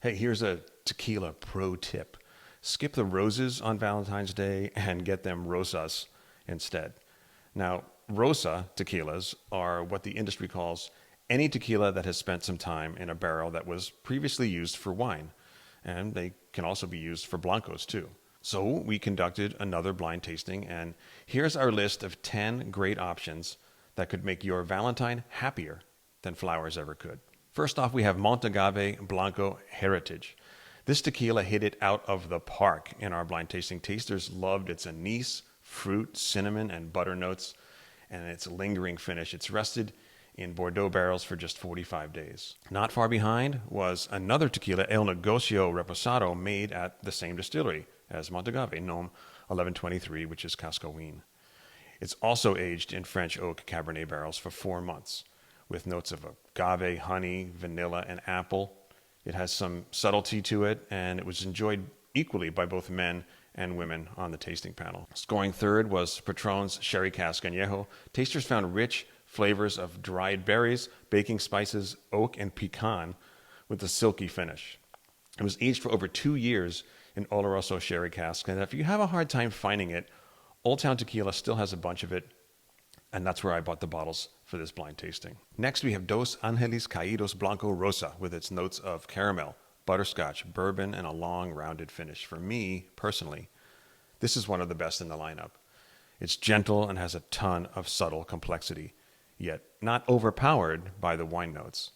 Hey, here's a tequila pro tip. Skip the roses on Valentine's Day and get them rosas instead. Now, Rosa tequilas are what the industry calls any tequila that has spent some time in a barrel that was previously used for wine. And they can also be used for blancos too. So we conducted another blind tasting, and here's our list of 10 great options that could make your Valentine happier than flowers ever could. First off, we have Montagave Blanco Heritage. This tequila hit it out of the park in our blind tasting. Tasters loved its anise, fruit, cinnamon, and butter notes, and its lingering finish. It's rested in Bordeaux barrels for just 45 days. Not far behind was another tequila, El Negocio Reposado, made at the same distillery as Montagave, Nom 1123, which is Cascaween. It's also aged in French oak Cabernet barrels for 4 months, with notes of agave, honey, vanilla, and apple. It has some subtlety to it, and it was enjoyed equally by both men and women on the tasting panel. Scoring third was Patron's Sherry Cask Añejo. Tasters found rich flavors of dried berries, baking spices, oak, and pecan with a silky finish. It was aged for over 2 years in Oloroso sherry cask, and if you have a hard time finding it, Old Town Tequila still has a bunch of it, and that's where I bought the bottles for this blind tasting. Next, we have Dos Angeles Caídos Blanco Rosa with its notes of caramel, butterscotch, bourbon, and a long, rounded finish. For me, personally, this is one of the best in the lineup. It's gentle and has a ton of subtle complexity, yet not overpowered by the wine notes.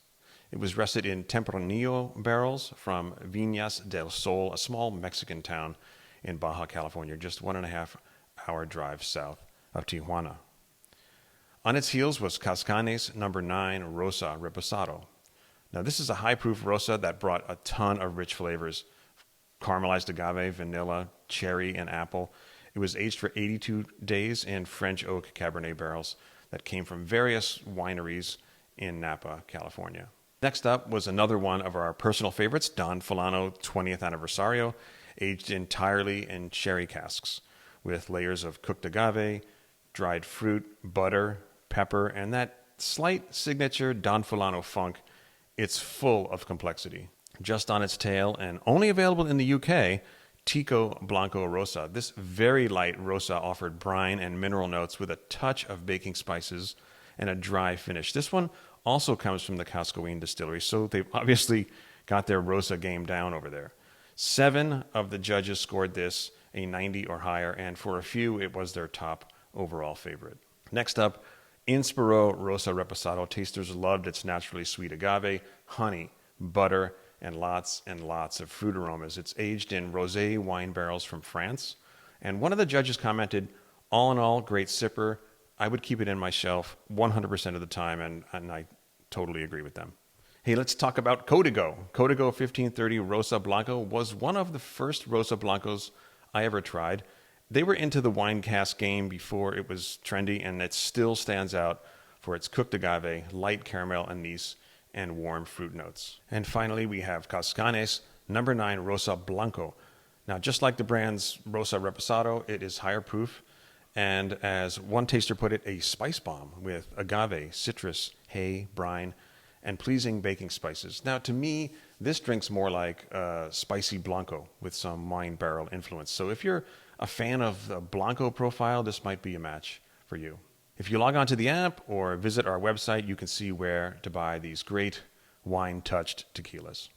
It was rested in Tempranillo barrels from Viñas del Sol, a small Mexican town in Baja California, just 1.5-hour drive south of Tijuana. On its heels was Cascanes No. 9 Rosa Reposado. Now, this is a high-proof Rosa that brought a ton of rich flavors: caramelized agave, vanilla, cherry, and apple. It was aged for 82 days in French oak Cabernet barrels that came from various wineries in Napa, California. Next up was another one of our personal favorites, Don Fulano 20th Anniversario, aged entirely in sherry casks with layers of cooked agave, dried fruit, butter, pepper, and that slight signature Don Fulano funk. It's full of complexity. Just on its tail, and only available in the UK, Tico Blanco Rosa. This very light Rosa offered brine and mineral notes with a touch of baking spices and a dry finish. This one also comes from the Cascaween distillery, so they've obviously got their Rosa game down over there. 7 of the judges scored this a 90 or higher, and for a few, it was their top overall favorite. Next up, Inspiro Rosa Reposado. Tasters loved its naturally sweet agave, honey, butter, and lots of fruit aromas. It's aged in rosé wine barrels from France. And one of the judges commented, all in all, great sipper. I would keep it in my shelf 100% of the time, and I totally agree with them. Hey, let's talk about Código. Código 1530 Rosa Blanco was one of the first Rosa Blancos I ever tried. They were into the wine cask game before it was trendy, and it still stands out for its cooked agave, light caramel anise, and warm fruit notes. And finally, we have Cascanes No. 9 Rosa Blanco. Now, just like the brand's Rosa Reposado, it is higher proof, and as one taster put it, a spice bomb with agave, citrus, hay, brine, and pleasing baking spices. Now, to me, this drink's more like a spicy Blanco with some wine barrel influence. So if you're a fan of the Blanco profile, this might be a match for you. If you log on to the app or visit our website, you can see where to buy these great wine-touched tequilas.